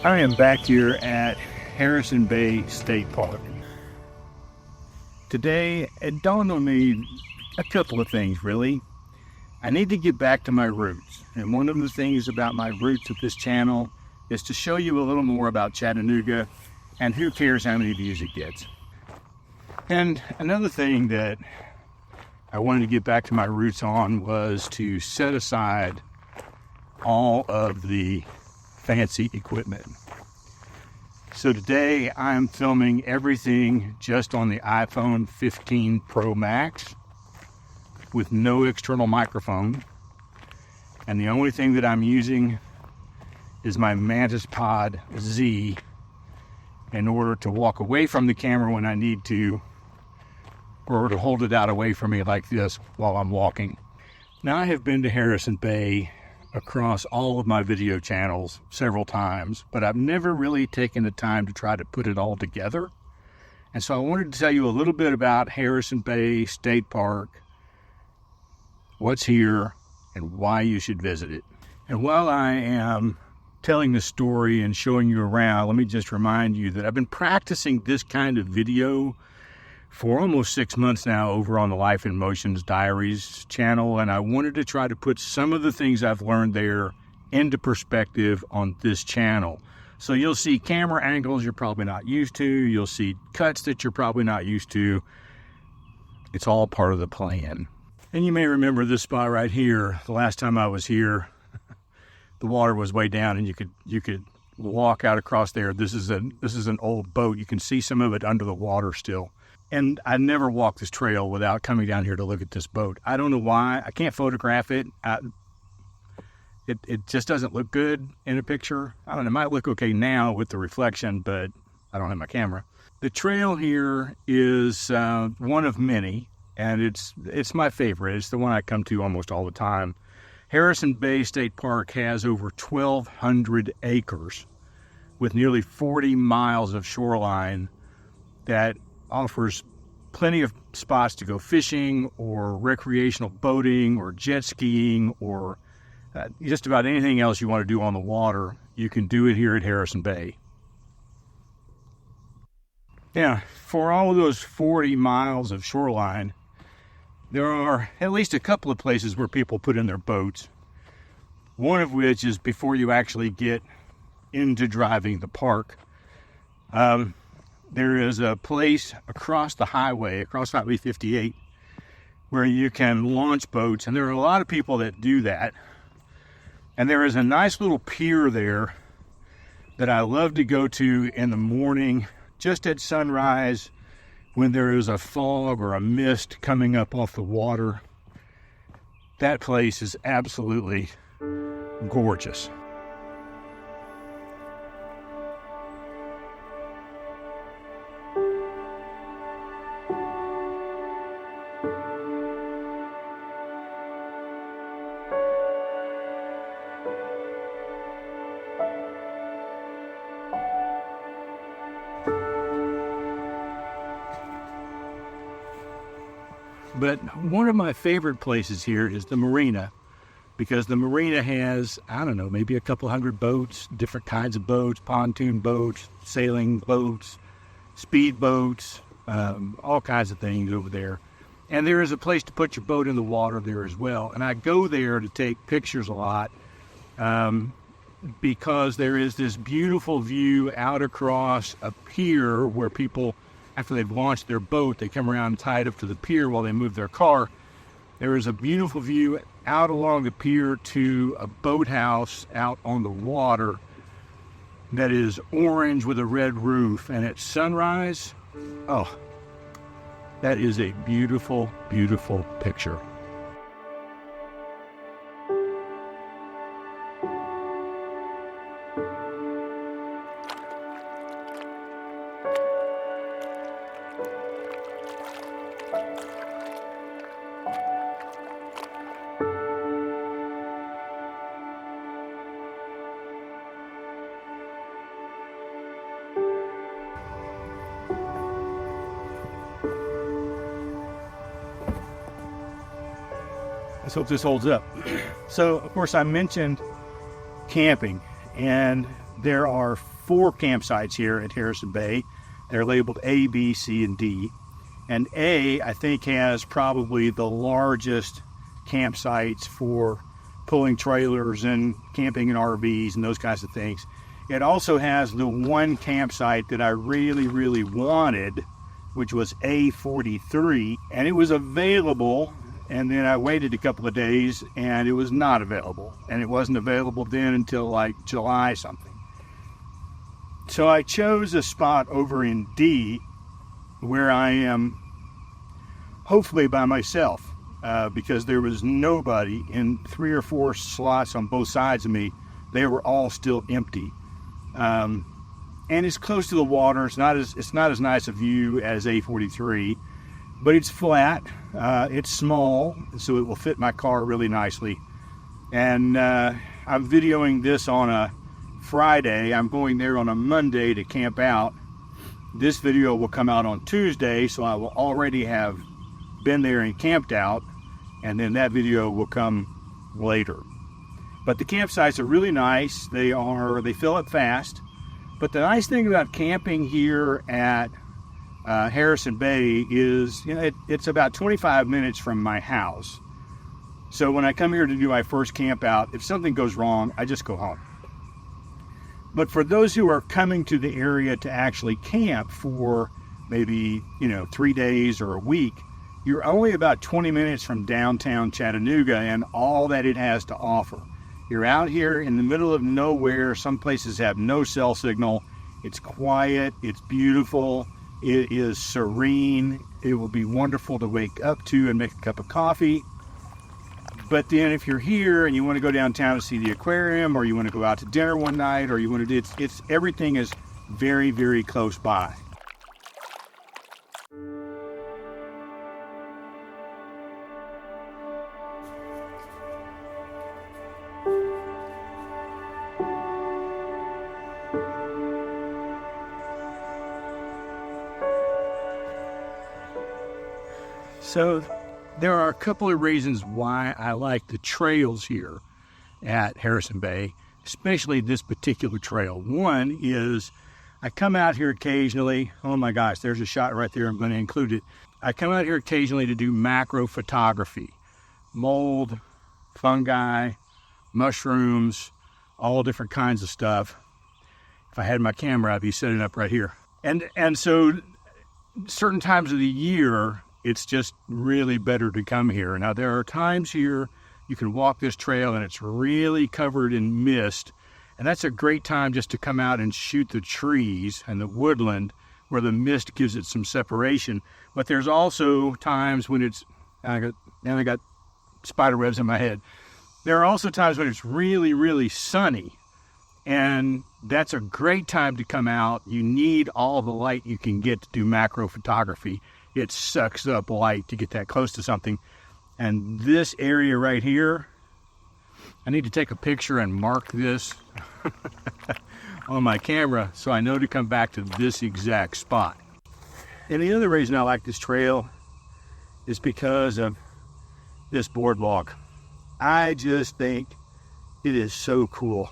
I am back here at Harrison Bay State Park. Today, it dawned on me a couple of things, really. I need to get back to my roots. And one of the things about my roots with this channel is to show you a little more about Chattanooga, and who cares how many views it gets. And another thing that I wanted to get back to my roots on was to set aside all of the fancy equipment. So today I'm filming everything just on the iPhone 15 Pro Max with no external microphone. And the only thing that I'm using is my Mantis Pod Z in order to walk away from the camera when I need to, or to hold it out away from me like this while I'm walking. Now, I have been to Harrison Bay across all of my video channels several times, but I've never really taken the time to try to put it all together. And so I wanted to tell you a little bit about Harrison Bay State Park, what's here, and why you should visit it. And while I am telling the story and showing you around, let me just remind you that I've been practicing this kind of video for almost 6 months now over on the Life in Motions Diaries channel, and I wanted to try to put some of the things I've learned there into perspective on this channel. So you'll see camera angles you're probably not used to, you'll see cuts that you're probably not used to. It's all part of the plan. And you may remember this spot right here. The last time I was here, the water was way down and you could walk out across there. This is an old boat. You can see some of it under the water still. And I never walked this trail without coming down here to look at this boat. I don't know why. I can't photograph it. It just doesn't look good in a picture. I don't know. It might look okay now with the reflection, but I don't have my camera. The trail here is one of many, and it's my favorite. It's the one I come to almost all the time. Harrison Bay State Park has over 1,200 acres with nearly 40 miles of shoreline that offers plenty of spots to go fishing or recreational boating or jet skiing or just about anything else you want to do on the water. You can do it here at Harrison Bay. Now, for all of those 40 miles of shoreline, there are at least a couple of places where people put in their boats. One of which is before you actually get into driving the park. There is a place across the highway, across Highway 58, where you can launch boats, and there are a lot of people that do that. And there is a nice little pier there that I love to go to in the morning, just at sunrise, when there is a fog or a mist coming up off the water. That place is absolutely gorgeous. But one of my favorite places here is the marina, because the marina has, I don't know, maybe a couple hundred boats, different kinds of boats, pontoon boats, sailing boats, speed boats, all kinds of things over there. And there is a place to put your boat in the water there as well. And I go there to take pictures a lot because there is this beautiful view out across a pier where people, after they've launched their boat, they come around and tie it up to the pier while they move their car. There is a beautiful view out along the pier to a boathouse out on the water that is orange with a red roof. And at sunrise, oh, that is a beautiful, beautiful picture. Let's hope this holds up. So, of course, I mentioned camping, and there are 4 campsites here at Harrison Bay. They're labeled A, B, C, and D. And A, I think, has probably the largest campsites for pulling trailers and camping in RVs and those kinds of things. It also has the one campsite that I really, really wanted, which was A43, and it was available, and then I waited a couple of days and it was not available, and it wasn't available then until like July something. So I chose a spot over in D where I am hopefully by myself, because there was nobody in 3 or 4 slots on both sides of me. They were all still empty. And it's close to the water. It's not as nice a view as A43, but it's flat. It's small, so it will fit my car really nicely. And I'm videoing this on a Friday. I'm going there on a Monday to camp out. This video will come out on Tuesday, so I will already have been there and camped out, and then that video will come later. But the campsites are really nice. They fill up fast. But the nice thing about camping here at Harrison Bay is, it's about 25 minutes from my house. So when I come here to do my first camp out, if something goes wrong, I just go home. But for those who are coming to the area to actually camp for maybe 3 days or a week, you're only about 20 minutes from downtown Chattanooga and all that it has to offer. You're out here in the middle of nowhere. Some places have no cell signal. It's quiet. It's beautiful. It is serene. It will be wonderful to wake up to and make a cup of coffee. But then if you're here and you want to go downtown to see the aquarium, or you want to go out to dinner one night, or you want to do, everything is very, very close by. So there are a couple of reasons why I like the trails here at Harrison Bay, especially this particular trail. One is I come out here occasionally. Oh my gosh, there's a shot right there. I'm going to include it. I come out here occasionally to do macro photography, mold, fungi, mushrooms, all different kinds of stuff. If I had my camera, I'd be setting up right here. And so certain times of the year, it's just really better to come here. Now, there are times here you can walk this trail and it's really covered in mist, and that's a great time just to come out and shoot the trees and the woodland where the mist gives it some separation. But there's also times when I got spider webs in my head. There are also times when it's really, really sunny, and that's a great time to come out. You need all the light you can get to do macro photography. It sucks up light to get that close to something. And this area right here, I need to take a picture and mark this on my camera so I know to come back to this exact spot. And the other reason I like this trail is because of this boardwalk. I just think it is so cool.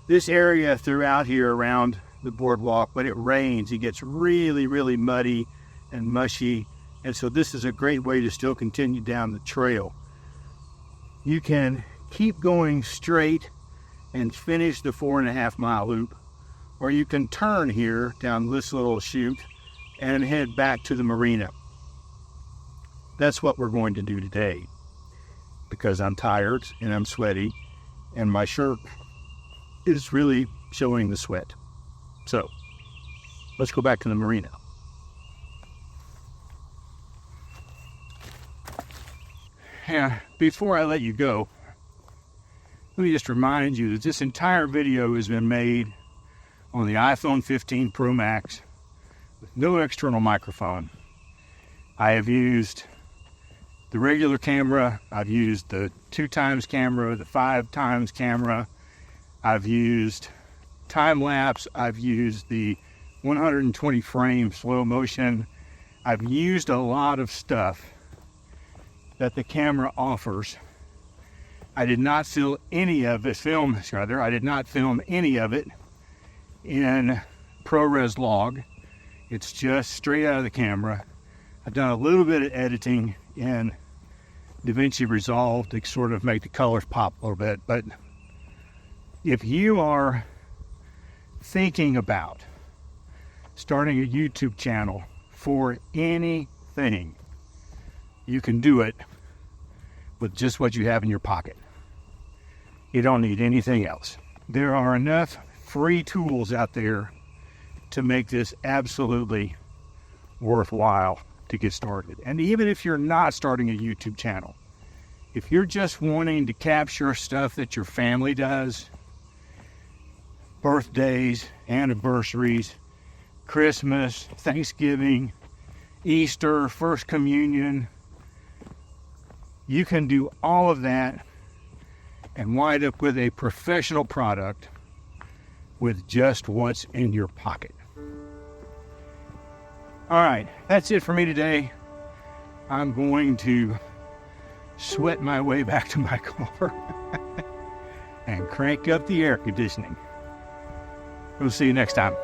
This area throughout here around the boardwalk, when it rains, it gets really, really muddy and mushy, and so this is a great way to still continue down the trail. You can keep going straight and finish the 4.5 mile loop, or you can turn here down this little chute and head back to the marina. That's what we're going to do today, because I'm tired and I'm sweaty and my shirt is really showing the sweat. So let's go back to the marina. Yeah, before I let you go, let me just remind you that this entire video has been made on the iPhone 15 Pro Max with no external microphone. I have used the regular camera, I've used the 2x camera, the 5x camera, I've used time-lapse, I've used the 120 frame slow motion. I've used a lot of stuff that the camera offers. I did not film any of it in ProRes log. It's just straight out of the camera. I've done a little bit of editing in DaVinci Resolve to sort of make the colors pop a little bit. But if you are thinking about starting a YouTube channel for anything, you can do it with just what you have in your pocket. You don't need anything else. There are enough free tools out there to make this absolutely worthwhile to get started. And even if you're not starting a YouTube channel, if you're just wanting to capture stuff that your family does, birthdays, anniversaries, Christmas, Thanksgiving, Easter, First Communion, you can do all of that and wind up with a professional product with just what's in your pocket. All right, that's it for me today. I'm going to sweat my way back to my car and crank up the air conditioning. We'll see you next time.